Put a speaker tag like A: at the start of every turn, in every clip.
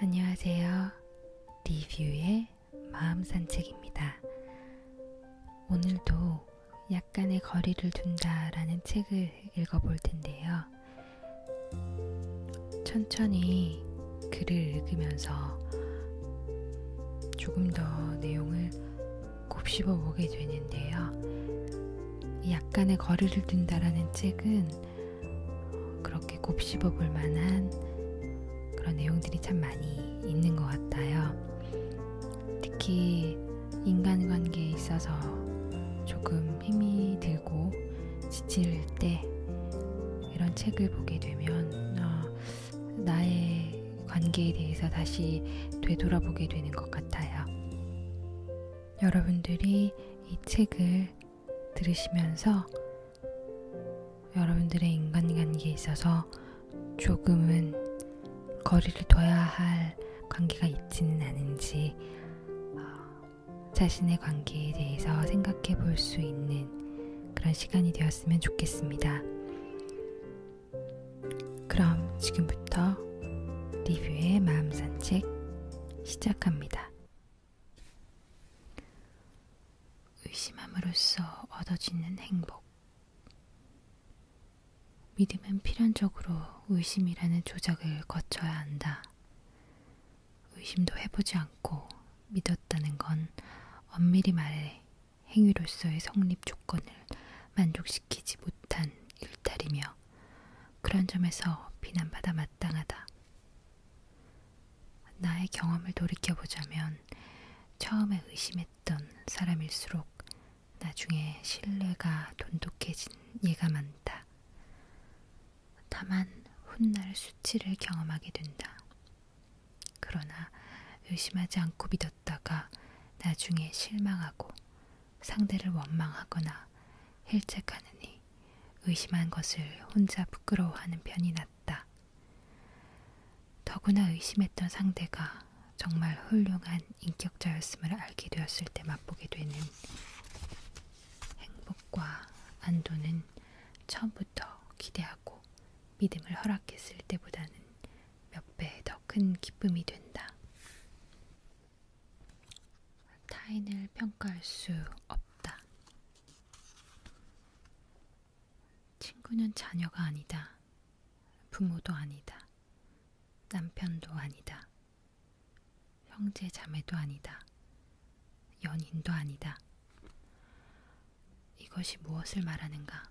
A: 안녕하세요. 리뷰의 마음 산책입니다. 오늘도 약간의 거리를 둔다라는 책을 읽어볼 텐데요. 천천히 글을 읽으면서 조금 더 내용을 곱씹어 보게 되는데요. 이 약간의 거리를 둔다라는 책은 그렇게 곱씹어 볼 만한 그런 내용들이 참 많이 있는 것 같아요. 특히 인간관계에 있어서 조금 힘이 들고 지칠 때 이런 책을 보게 되면 나의 관계에 대해서 다시 되돌아보게 되는 것 같아요. 여러분들이 이 책을 들으시면서 여러분들의 인간관계에 있어서 조금은 거리를 둬야 할 관계가 있지는 않은지 자신의 관계에 대해서 생각해 볼 수 있는 그런 시간이 되었으면 좋겠습니다. 그럼 지금부터 리뷰의 마음 산책 시작합니다. 의심함으로써 얻어지는 행복. 믿음은 필연적으로 의심이라는 조작을 거쳐야 한다. 의심도 해보지 않고 믿었다는 건 엄밀히 말해 행위로서의 성립 조건을 만족시키지 못한 일탈이며 그런 점에서 비난받아 마땅하다. 나의 경험을 돌이켜보자면 처음에 의심했던 사람일수록 나중에 신뢰가 돈독해진 예가 많다. 다만 훗날 수치를 경험하게 된다. 그러나 의심하지 않고 믿었다가 나중에 실망하고 상대를 원망하거나 힐책하느니 의심한 것을 혼자 부끄러워하는 편이 낫다. 더구나 의심했던 상대가 정말 훌륭한 인격자였음을 알게 되었을 때 맛보게 되는 행복과 안도는 처음부터 기대하고 믿음을 허락했을 때보다는 몇 배 더 큰 기쁨이 된다. 타인을 평가할 수 없다. 친구는 자녀가 아니다. 부모도 아니다. 남편도 아니다. 형제 자매도 아니다. 연인도 아니다. 이것이 무엇을 말하는가?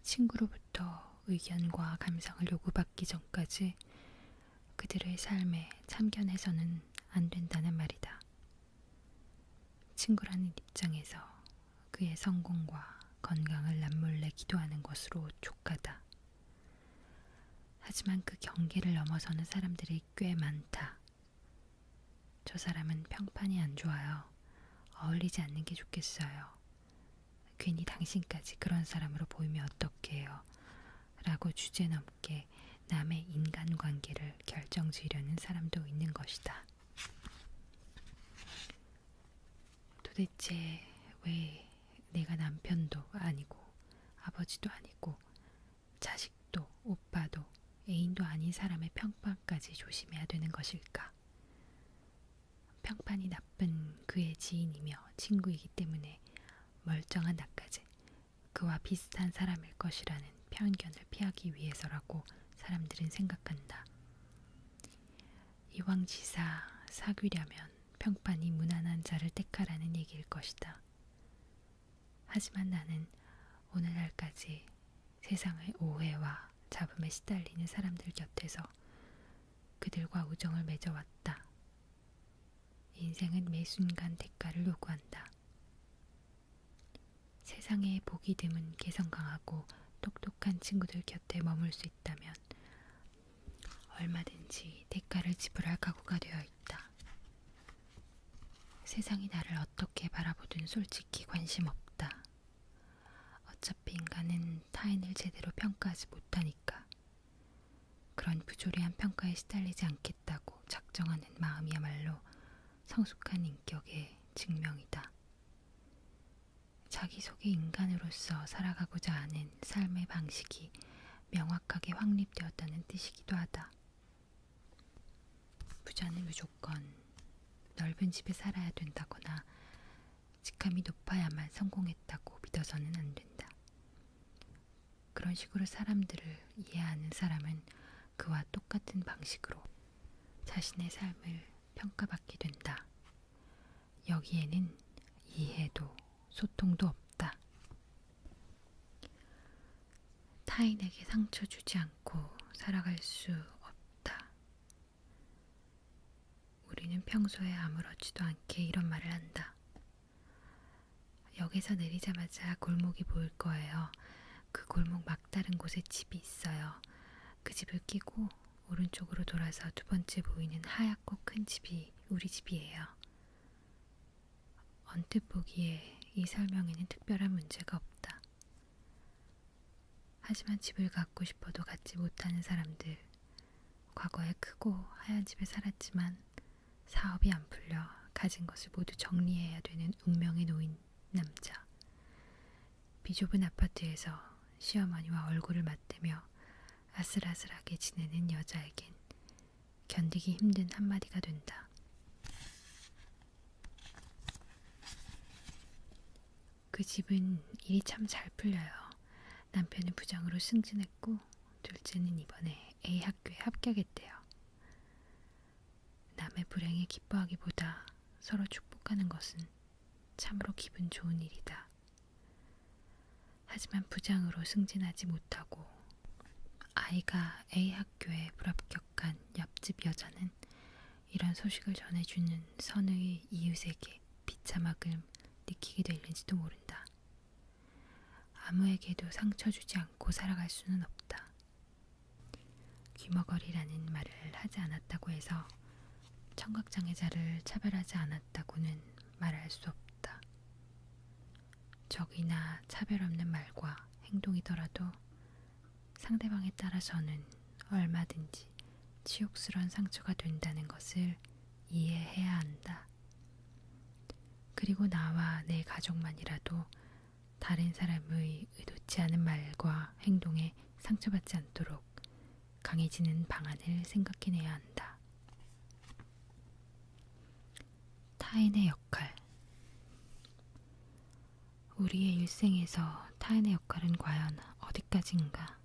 A: 친구로부터 의견과 감상을 요구받기 전까지 그들의 삶에 참견해서는 안 된다는 말이다. 친구라는 입장에서 그의 성공과 건강을 남몰래 기도하는 것으로 족하다. 하지만 그 경계를 넘어서는 사람들이 꽤 많다. 저 사람은 평판이 안 좋아요. 어울리지 않는 게 좋겠어요. 괜히 당신까지 그런 사람으로 보이면 어떡해요? 라고 주제넘게 남의 인간관계를 결정지으려는 사람도 있는 것이다. 도대체 왜 내가 남편도 아니고 아버지도 아니고 자식도 오빠도 애인도 아닌 사람의 평판까지 조심해야 되는 것일까? 평판이 나쁜 그의 지인이며 친구이기 때문에 멀쩡한 나까지 그와 비슷한 사람일 것이라는 편견을 피하기 위해서라고 사람들은 생각한다. 이왕지사 사귀려면 평판이 무난한 자를 택하라는 얘기일 것이다. 하지만 나는 오늘날까지 세상의 오해와 잡음에 시달리는 사람들 곁에서 그들과 우정을 맺어왔다. 인생은 매 순간 대가를 요구한다. 세상에 복이 드문 개성 강하고 똑똑한 친구들 곁에 머물 수 있다면 얼마든지 대가를 지불할 각오가 되어 있다. 세상이 나를 어떻게 바라보든 솔직히 관심 없다. 어차피 인간은 타인을 제대로 평가하지 못하니까 그런 부조리한 평가에 시달리지 않겠다고 작정하는 마음이야말로 성숙한 인격의 증명이다. 자기 속의 인간으로서 살아가고자 하는 삶의 방식이 명확하게 확립되었다는 뜻이기도 하다. 부자는 무조건 넓은 집에 살아야 된다거나 직함이 높아야만 성공했다고 믿어서는 안 된다. 그런 식으로 사람들을 이해하는 사람은 그와 똑같은 방식으로 자신의 삶을 평가받게 된다. 여기에는 이해도 소통도 없다. 타인에게 상처 주지 않고 살아갈 수 없다. 우리는 평소에 아무렇지도 않게 이런 말을 한다. 역에서 내리자마자 골목이 보일 거예요. 그 골목 막다른 곳에 집이 있어요. 그 집을 끼고 오른쪽으로 돌아서 두 번째 보이는 하얗고 큰 집이 우리 집이에요. 언뜻 보기에 이 설명에는 특별한 문제가 없다. 하지만 집을 갖고 싶어도 갖지 못하는 사람들, 과거에 크고 하얀 집에 살았지만 사업이 안 풀려 가진 것을 모두 정리해야 되는 운명에 놓인 남자, 비좁은 아파트에서 시어머니와 얼굴을 맞대며 아슬아슬하게 지내는 여자에겐 견디기 힘든 한마디가 된다. 그 집은 일이 참 잘 풀려요. 남편은 부장으로 승진했고 둘째는 이번에 A 학교에 합격했대요. 남의 불행에 기뻐하기보다 서로 축복하는 것은 참으로 기분 좋은 일이다. 하지만 부장으로 승진하지 못하고 아이가 A 학교에 불합격한 옆집 여자는 이런 소식을 전해주는 선의 이웃에게 비참함을 느끼게 될는지도 모른다. 아무에게도 상처 주지 않고 살아갈 수는 없다. 귀머거리라는 말을 하지 않았다고 해서 청각장애자를 차별하지 않았다고는 말할 수 없다. 적이나 차별 없는 말과 행동이더라도 상대방에 따라서는 얼마든지 치욕스러운 상처가 된다는 것을 이해해야 한다. 그리고 나와 내 가족만이라도 다른 사람의 의도치 않은 말과 행동에 상처받지 않도록 강해지는 방안을 생각해내야 한다. 타인의 역할. 우리의 일생에서 타인의 역할은 과연 어디까지인가?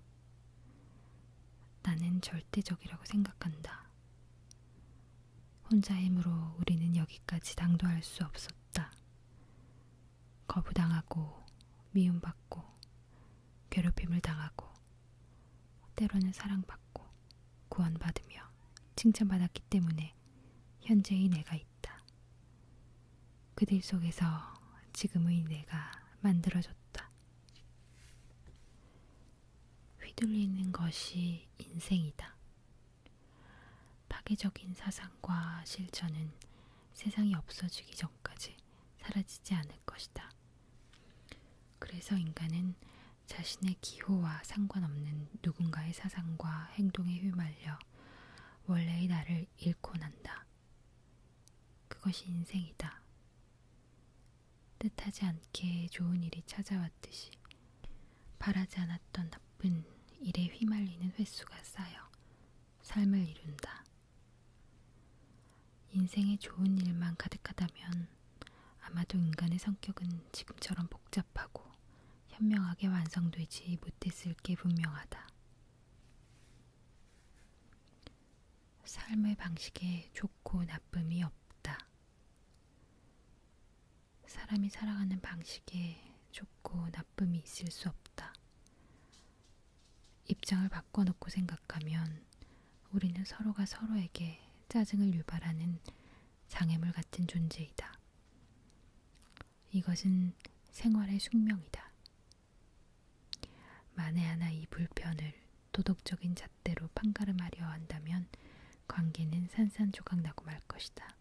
A: 나는 절대적이라고 생각한다. 혼자 힘으로 우리는 여기까지 당도할 수 없었다. 거부당하고 미움받고 괴롭힘을 당하고 때로는 사랑받고 구원받으며 칭찬받았기 때문에 현재의 내가 있다. 그들 속에서 지금의 내가 만들어졌다. 휘둘리는 것이 인생이다. 파괴적인 사상과 실천은 세상이 없어지기 전까지 사라지지 않을 것이다. 그래서 인간은 자신의 기호와 상관없는 누군가의 사상과 행동에 휘말려 원래의 나를 잃고 난다. 그것이 인생이다. 뜻하지 않게 좋은 일이 찾아왔듯이 바라지 않았던 나쁜 일에 휘말리는 횟수가 쌓여 삶을 이룬다. 인생에 좋은 일만 가득하다면 아마도 인간의 성격은 지금처럼 복잡하고 현명하게 완성되지 못했을 게 분명하다. 삶의 방식에 좋고 나쁨이 없다. 사람이 살아가는 방식에 좋고 나쁨이 있을 수 없다. 입장을 바꿔놓고 생각하면 우리는 서로가 서로에게 짜증을 유발하는 장애물 같은 존재이다. 이것은 생활의 숙명이다. 만에 하나 이 불편을 도덕적인 잣대로 판가름하려 한다면 관계는 산산조각 나고 말 것이다.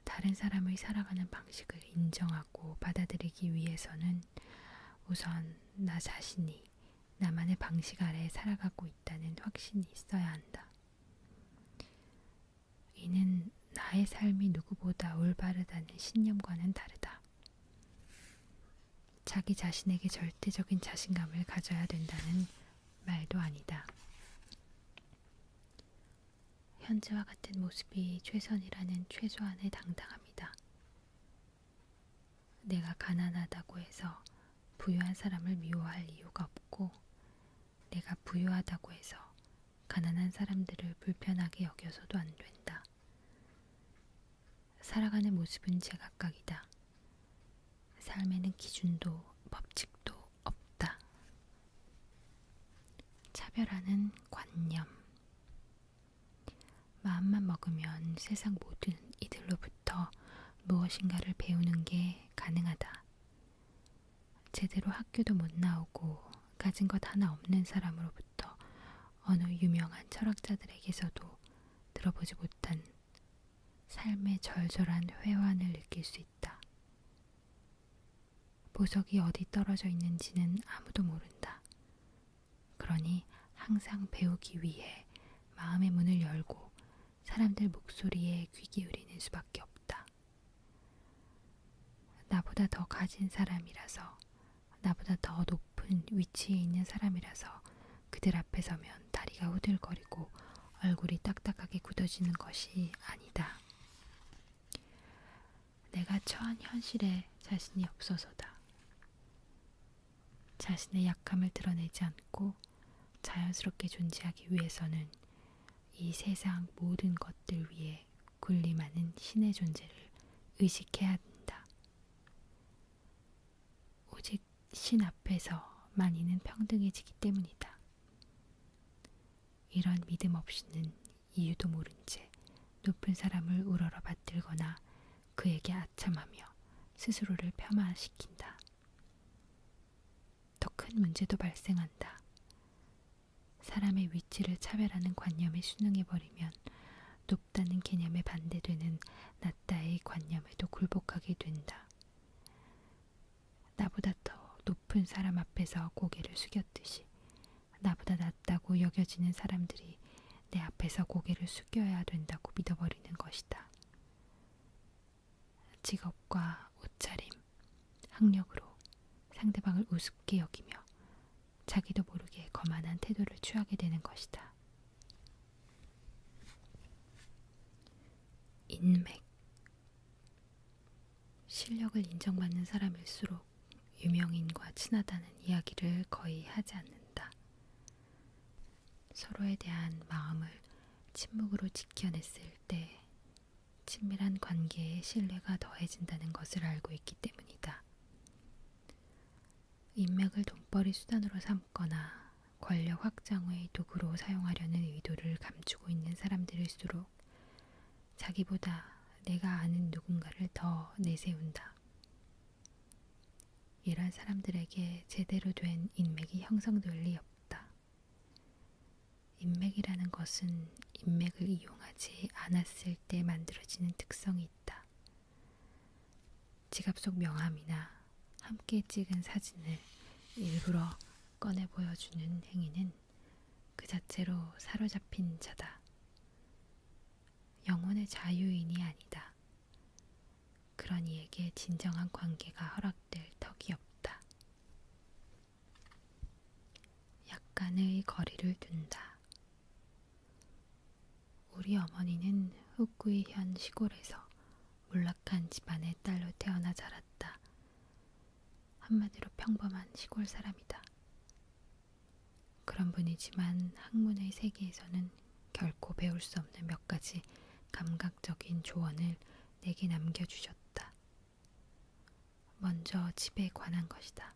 A: 다른 사람의 살아가는 방식을 인정하고 받아들이기 위해서는 우선 나 자신이 나만의 방식 아래에 살아가고 있다는 확신이 있어야 한다. 이는 나의 삶이 누구보다 올바르다는 신념과는 다르다. 자기 자신에게 절대적인 자신감을 가져야 된다는 말도 아니다. 현재와 같은 모습이 최선이라는 최소한의 당당함이다. 내가 가난하다고 해서 부유한 사람을 미워할 이유가 없고, 내가 부유하다고 해서 가난한 사람들을 불편하게 여겨서도 안 된다. 살아가는 모습은 제각각이다. 삶에는 기준도 법칙도 없다. 차별하는 관념. 마음만 먹으면 세상 모든 이들로부터 무엇인가를 배우는 게 가능하다. 제대로 학교도 못 나오고 가진 것 하나 없는 사람으로부터 어느 유명한 철학자들에게서도 들어보지 못한 삶의 절절한 회환을 느낄 수 있다. 보석이 어디 떨어져 있는지는 아무도 모른다. 그러니 항상 배우기 위해 마음의 문을 열고 사람들 목소리에 귀 기울이는 수밖에 없다. 나보다 더 가진 사람이라서, 나보다 더 높은 위치에 있는 사람이라서 그들 앞에 서면 다리가 후들거리고 얼굴이 딱딱하게 굳어지는 것이 아니다. 내가 처한 현실에 자신이 없어서다. 자신의 약함을 드러내지 않고 자연스럽게 존재하기 위해서는 이 세상 모든 것들 위에 군림하는 신의 존재를 의식해야 한다. 오직 신 앞에서 만인은 평등해지기 때문이다. 이런 믿음 없이는 이유도 모른 채 높은 사람을 우러러 받들거나 그에게 아참하며 스스로를 폄하시킨다. 더 큰 문제도 발생한다. 사람의 위치를 차별하는 관념에 순응해버리면 높다는 개념에 반대되는 낮다의 관념에도 굴복하게 된다. 나보다 더 높은 사람 앞에서 고개를 숙였듯이 나보다 낮다고 여겨지는 사람들이 내 앞에서 고개를 숙여야 된다고 믿어버리는 것이다. 직업과 옷차림, 학력으로 상대방을 우습게 여기며 자기도 모르게 거만한 태도를 취하게 되는 것이다. 인맥. 실력을 인정받는 사람일수록 유명인과 친하다는 이야기를 거의 하지 않는다. 서로에 대한 마음을 침묵으로 지켜냈을 때 친밀한 관계에 신뢰가 더해진다는 것을 알고 있기 때문이다. 인맥을 돈벌이 수단으로 삼거나 권력 확장의 도구로 사용하려는 의도를 감추고 있는 사람들일수록 자기보다 내가 아는 누군가를 더 내세운다. 이런 사람들에게 제대로 된 인맥이 형성될 리 없다. 인맥이라는 것은 인맥을 이용하지 않았을 때 만들어지는 특성이 있다. 지갑 속 명함이나 함께 찍은 사진을 일부러 꺼내 보여주는 행위는 그 자체로 사로잡힌 자다. 영혼의 자유인이 아니다. 그런 이에게 진정한 관계가 허락될 턱이 없다. 약간의 거리를 둔다. 우리 어머니는 후쿠이현 시골에서 몰락한 집안의 딸로 태어나 자랐다. 한마디로 평범한 시골 사람이다. 그런 분이지만 학문의 세계에서는 결코 배울 수 없는 몇 가지 감각적인 조언을 내게 남겨주셨다. 먼저 집에 관한 것이다.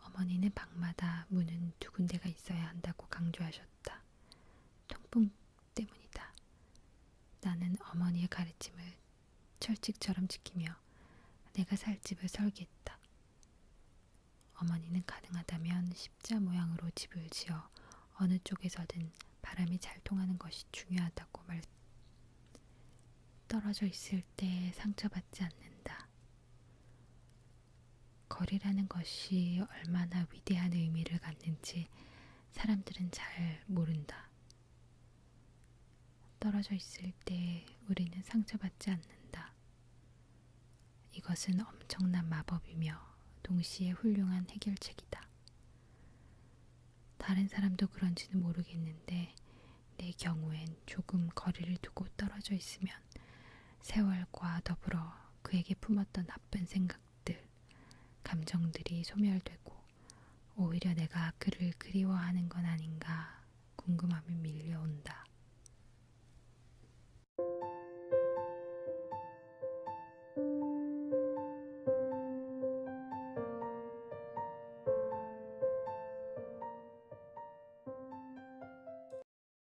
A: 어머니는 방마다 문은 두 군데가 있어야 한다고 강조하셨다. 통풍 때문이다. 나는 어머니의 가르침을 철칙처럼 지키며 내가 살 집을 설계했다. 어머니는 가능하다면 십자 모양으로 집을 지어 어느 쪽에서든 바람이 잘 통하는 것이 중요하다고 떨어져 있을 때 상처받지 않는다. 거리라는 것이 얼마나 위대한 의미를 갖는지 사람들은 잘 모른다. 떨어져 있을 때 우리는 상처받지 않는다. 이것은 엄청난 마법이며 동시에 훌륭한 해결책이다. 다른 사람도 그런지는 모르겠는데 내 경우엔 조금 거리를 두고 떨어져 있으면 세월과 더불어 그에게 품었던 나쁜 생각들, 감정들이 소멸되고 오히려 내가 그를 그리워하는 건 아닌가